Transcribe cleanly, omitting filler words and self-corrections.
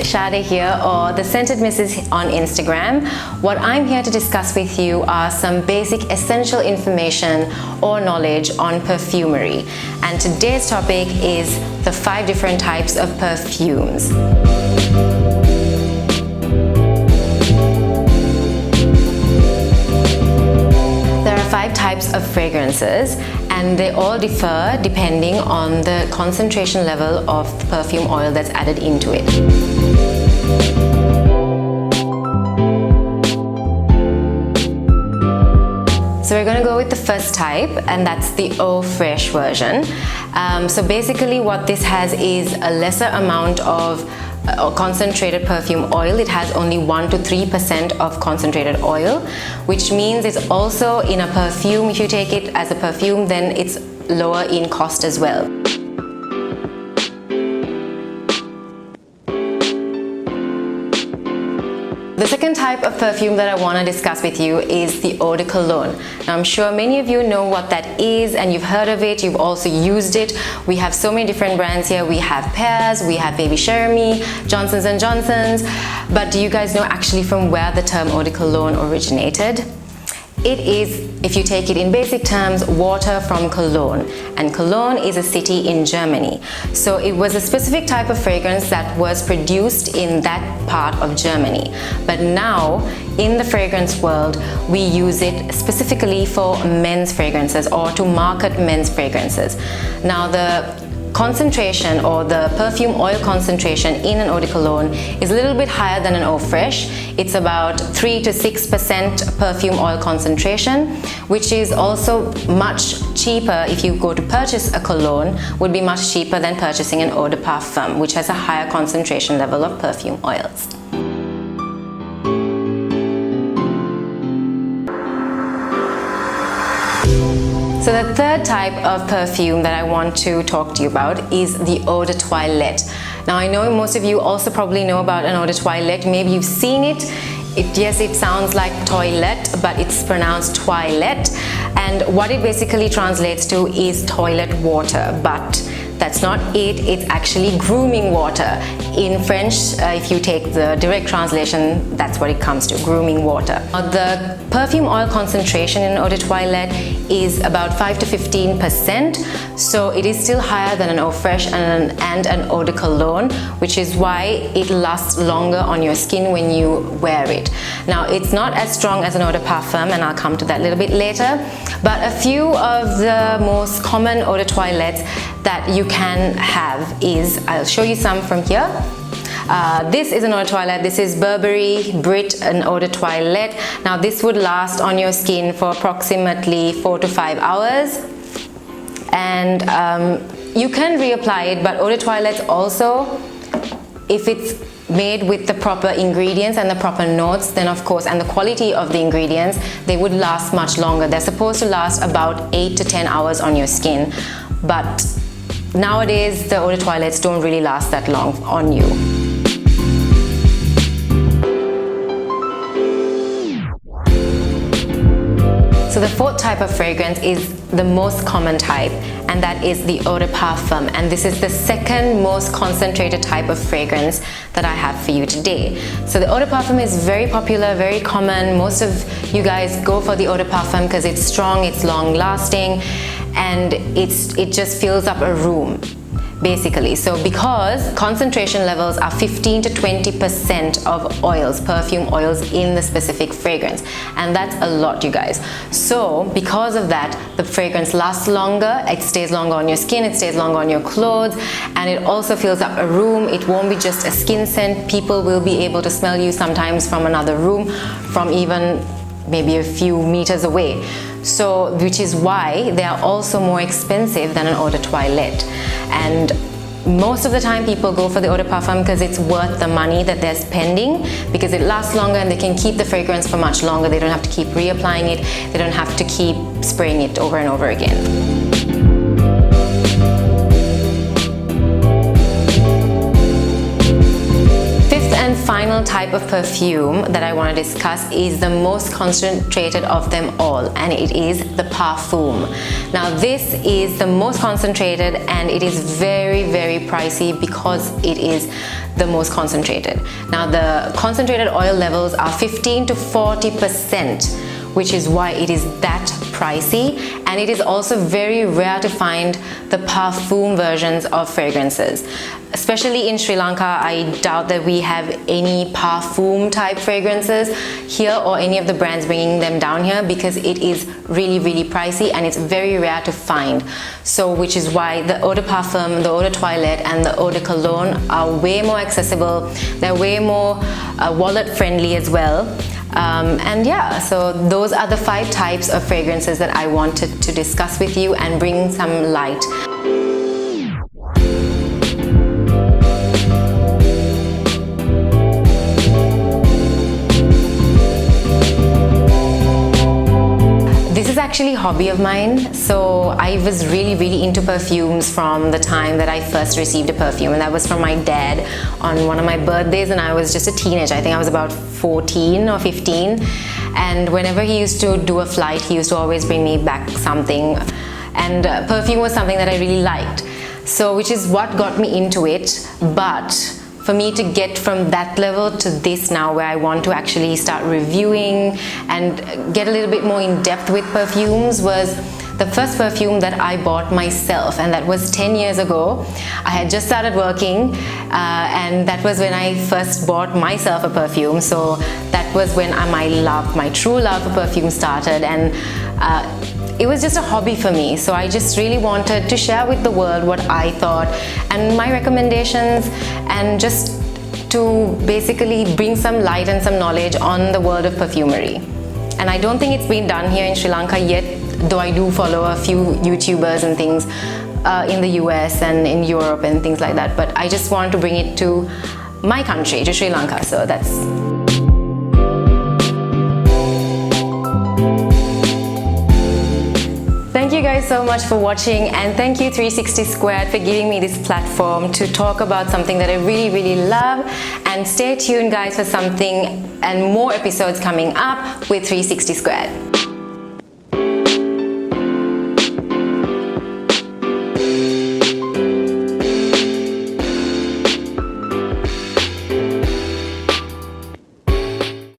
Shade here, or TheScentedMrs on Instagram. What I'm here to discuss with you are some basic essential information or knowledge on perfumery. And today's topic is the 5 different types of perfumes. There are 5 types of fragrances, and they all differ depending on the concentration level of the perfume oil that's added into it. So we're going to go with the first type, and that's the Eau Fraiche version. So basically what this has is a lesser amount of concentrated perfume oil. It has only 1 to 3% of concentrated oil, which means it's also in a perfume. If you take it as a perfume, then it's lower in cost as well. The second type of perfume that I want to discuss with you is the Eau de Cologne. Now, I'm sure many of you know what that is and you've heard of it, you've also used it. We have so many different brands here. We have Pears, we have Baby Cherami, Johnson's & Johnson's. But do you guys know actually from where the term Eau de Cologne originated? It is, if you take it in basic terms, water from Cologne. And Cologne is a city in Germany. So it was a specific type of fragrance that was produced in that part of Germany. But now, in the fragrance world, we use it specifically for men's fragrances or to market men's fragrances. Now, the concentration or the perfume oil concentration in an eau de cologne is a little bit higher than an eau fraiche. It's about 3 to 6% perfume oil concentration, which is also much cheaper. If you go to purchase a cologne, would be much cheaper than purchasing an eau de parfum, which has a higher concentration level of perfume oils. So the third type of perfume that I want to talk to you about is the Eau de Toilette. Now, I know most of you also probably know about an Eau de Toilette. Maybe you've seen it. Yes, it sounds like toilette, but it's pronounced toilette. And what it basically translates to is toilet water, but that's not it. It's actually grooming water. In French, if you take the direct translation, that's what it comes to, grooming water. The perfume oil concentration in Eau de Toilette is about 5 to 15%, so it is still higher than an Eau Fraiche and an Eau de Cologne, which is why it lasts longer on your skin when you wear it. Now, it's not as strong as an Eau de Parfum, and I'll come to that a little bit later, but a few of the most common Eau de Toilettes that you can have is, I'll show you some from here. This is an Eau de Toilette. This is Burberry Brit, an Eau de Toilette. Now, this would last on your skin for approximately 4 to 5 hours. And you can reapply it, but Eau de Toilettes also, if it's made with the proper ingredients and the proper notes, then of course, and the quality of the ingredients, they would last much longer. They're supposed to last about 8 to 10 hours on your skin. But nowadays, the Eau de Toilettes don't really last that long on you. So the fourth type of fragrance is the most common type, and that is the Eau de Parfum. And this is the second most concentrated type of fragrance that I have for you today. So the Eau de Parfum is very popular, very common. Most of you guys go for the Eau de Parfum because it's strong, it's long lasting, and it just fills up a room, basically. So because concentration levels are 15 to 20% of oils, perfume oils in the specific fragrance, and that's a lot, you guys. So because of that, the fragrance lasts longer, it stays longer on your skin, it stays longer on your clothes, and it also fills up a room. It won't be just a skin scent. People will be able to smell you sometimes from another room, from even maybe a few meters away. So, which is why they are also more expensive than an Eau de Toilette. And most of the time people go for the Eau de Parfum because it's worth the money that they're spending, because it lasts longer and they can keep the fragrance for much longer. They don't have to keep reapplying it. They don't have to keep spraying it over and over again. Fifth and and final type of perfume that I want to discuss is the most concentrated of them all, and it is the parfum. Now this is the most concentrated, and it is very, very pricey because it is the most concentrated. Now the concentrated oil levels are 15 to 40%, which is why it is that pricey, and it is also very rare to find the parfum versions of fragrances. Especially in Sri Lanka, I doubt that we have any parfum type fragrances here or any of the brands bringing them down here, because it is really, really pricey and it's very rare to find. So which is why the eau de parfum, the eau de toilette and the eau de cologne are way more accessible. They're way more wallet friendly as well. And yeah, so those are the 5 types of fragrances that I wanted to discuss with you and bring some light. This is actually a hobby of mine. So I was really into perfumes from the time that I first received a perfume, and that was from my dad on one of my birthdays, and I was just a teenager. I think I was about 14 or 15, and whenever he used to do a flight, he used to always bring me back something, and perfume was something that I really liked, so which is what got me into it. But for me to get from that level to this now, where I want to actually start reviewing and get a little bit more in depth with perfumes, was the first perfume that I bought myself, and that was 10 years ago. I had just started working, and that was when I first bought myself a perfume. So that was when my true love for perfume started, and it was just a hobby for me. So I just really wanted to share with the world what I thought and my recommendations, and just to basically bring some light and some knowledge on the world of perfumery. And I don't think it's been done here in Sri Lanka yet, though I do follow a few YouTubers and things in the US and in Europe and things like that. But I just want to bring it to my country, to Sri Lanka. So that's... Thank you guys so much for watching, and thank you 360 Squared for giving me this platform to talk about something that I really love. And stay tuned guys for something and more episodes coming up with 360 Squared.